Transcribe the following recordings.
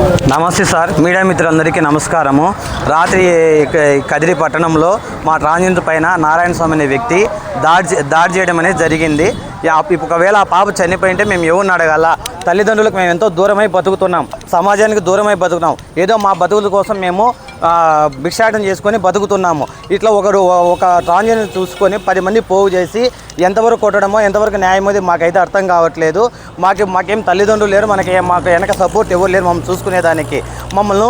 నమస్తే sir, media మిత్రులందరికీ నమస్కారము. రాత్రి కదిరి పట్టణంలో మా ట్రాన్స్జెండర్ పైన నారాయణ స్వామి అనే వ్యక్తి దాడి చేయడం అనేది జరిగింది. ఒకవేళ ఆ పాప చనిపోయింటే మేము ఎవరిని అడగాల? తల్లిదండ్రులకు మేము ఎంతో దూరమై బతుకుతున్నాం, సమాజానికి దూరమై బతుకుతున్నాం. ఏదో మా బతుకుల కోసం మేము భిక్షాటన చేసుకొని బతుకుతున్నాము. ఇట్లా ఒక ట్రాన్స్జెండర్ చూసుకొని 10 మంది పోగు చేసి ఎంతవరకు కొట్టడమో ఎంతవరకు న్యాయమో మాకైతే అర్థం కావట్లేదు. మాకేం తల్లిదండ్రులు లేరు, మాకు వెనక సపోర్ట్ ఎవరు లేరు మమ్మల్ని చూసుకునేదానికి. మమ్మల్ని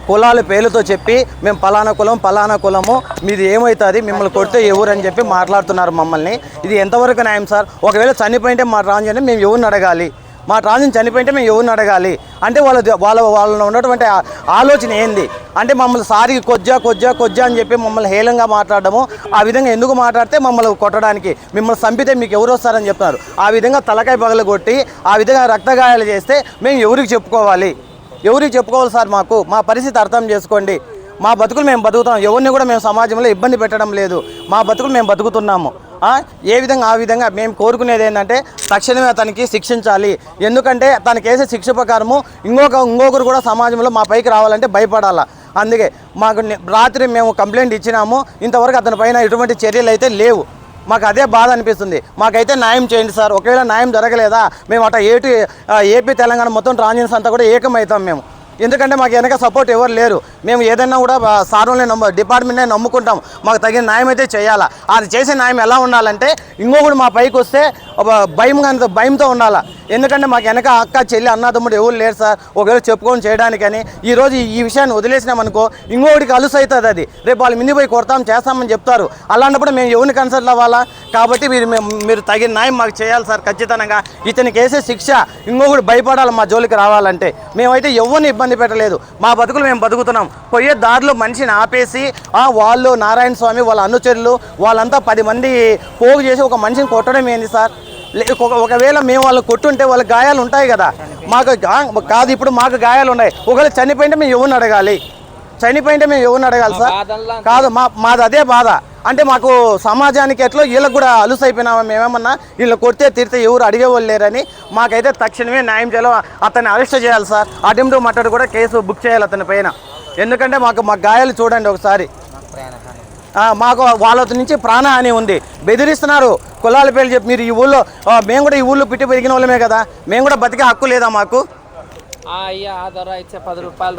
కులాల పేర్లతో చెప్పి మేము పలానా కులము మీది ఏమవుతుంది, మిమ్మల్ని కొడితే ఎవరు అని చెప్పి మాట్లాడుతున్నారు మమ్మల్ని. ఇది ఎంతవరకు న్యాయం సార్? ఒకవేళ చనిపోయింటే మా ట్రాన్స్జెండర్ మేము ఎవరిని అడగాలి? మా ట్రాన్స్జెండర్ చనిపోయింటే మేము ఎవరిని అడగాలి? అంటే వాళ్ళలో ఉన్నటువంటి ఆలోచన ఏంది అంటే మమ్మల్ని సారి కొజ్జా అని చెప్పి మమ్మల్ని హేళంగా మాట్లాడము. ఆ విధంగా ఎందుకు మాట్లాడితే మమ్మల్ని కొట్టడానికి, మిమ్మల్ని చంపితే మీకు ఎవరు వస్తారని చెప్తున్నారు. ఆ విధంగా తలకాయ పగలు కొట్టి ఆ విధంగా రక్తగాయాలు చేస్తే మేము ఎవరికి చెప్పుకోవాలి సార్? మా పరిస్థితి అర్థం చేసుకోండి. మా బతుకులు మేము బతుకుతున్నాం, ఎవరిని కూడా మేము సమాజంలో ఇబ్బంది పెట్టడం లేదు. మా బతుకులు మేము బతుకుతున్నాము. ఏ విధంగా ఆ విధంగా మేము కోరుకునేది ఏంటంటే తక్షణమే అతనికి శిక్షించాలి. ఎందుకంటే తనకి వేసే శిక్ష ప్రకారము ఇంకొకరు కూడా సమాజంలో మా పైకి రావాలంటే భయపడాలా. అందుకే మాకు రాత్రి మేము కంప్లైంట్ ఇచ్చినాము, ఇంతవరకు అతని పైన ఎటువంటి చర్యలు అయితే లేవు. మాకు అదే బాధ అనిపిస్తుంది. మాకైతే న్యాయం చేయండి సార్. ఒకవేళ న్యాయం జరగలేదా మేము ఏపీ తెలంగాణ మొత్తం ట్రాన్స్జెండర్స్ అంతా కూడా ఏకమవుతాం మేము. ఎందుకంటే మాకు వెనక సపోర్ట్ ఎవరు లేరు. మేము ఏదైనా కూడా సార్వల్ని డిపార్ట్మెంట్నే నమ్ముకుంటాం. మాకు తగిన న్యాయం అయితే చేయాలా. అది చేసే న్యాయం ఎలా ఉండాలంటే ఇంకొకడు మా పైకి వస్తే భయంతో ఉండాలా. ఎందుకంటే మాకు వెనక అక్క చెల్లి అన్నదమ్ముడు ఎవరు లేరు సార్ ఒకవేళ చెప్పుకొని చేయడానికని. ఈరోజు ఈ విషయాన్ని వదిలేసినామనుకో ఇంకొకటికి అలుసు అవుతుంది. అది రేపు వాళ్ళు మింది పోయి చేస్తామని చెప్తారు. అలాంటప్పుడు మేము ఎవరిని కన్సల్ట్ అవ్వాలా? కాబట్టి మీరు తగిన న్యాయం మాకు చేయాలి సార్ ఖచ్చితంగా. ఇతనికి వేసే శిక్ష ఇంకొకటి భయపడాలి మా జోలికి రావాలంటే. మేమైతే ఎవరిని ఇబ్బంది పెట్టలేదు, మా బతుకులు మేము బతుకుతున్నాం. పోయే దారిలో మనిషిని ఆపేసి వాళ్ళు నారాయణ స్వామి వాళ్ళ అనుచరులు వాళ్ళంతా 10 మంది పోగు చేసి ఒక మనిషిని కొట్టడం ఏంది సార్? ఒకవేళ మేము వాళ్ళు కొట్టుంటే వాళ్ళకి గాయాలు ఉంటాయి కదా, మాకు కాదు. ఇప్పుడు మాకు గాయాలు ఉన్నాయి. ఒకవేళ చనిపోయింటే మేము ఎవరిని అడగాలి? సార్? కాదు, మాది అదే బాధ. అంటే మాకు సమాజానికి ఎట్లా వీళ్ళకి కూడా అలుసు అయిపోయినామా? మేమేమన్నా వీళ్ళు కొడితే తిరితే ఎవరు అడిగేవాళ్ళు లేరని మాకైతే తక్షణమే న్యాయం చేయాలి. అతన్ని అరెస్ట్ చేయాలి సార్. అటెంప్ట్ టు మర్డర్ కూడా కేసు బుక్ చేయాలి అతని పైన. ఎందుకంటే మాకు గాయాలు చూడండి ఒకసారి. మాకు వాళ్ళ నుంచి ప్రాణహాని ఉంది. బెదిరిస్తున్నారు కులాల పేర్లు చెప్పి. మీరు ఈ ఊళ్ళో మేము కూడా ఈ ఊళ్ళో పుట్టి పెరిగిన వాళ్ళమే కదా, మేము కూడా బతికే హక్కు లేదా మాకు? అయ్యా ఆధార ఇచ్చే 10 రూపాయలు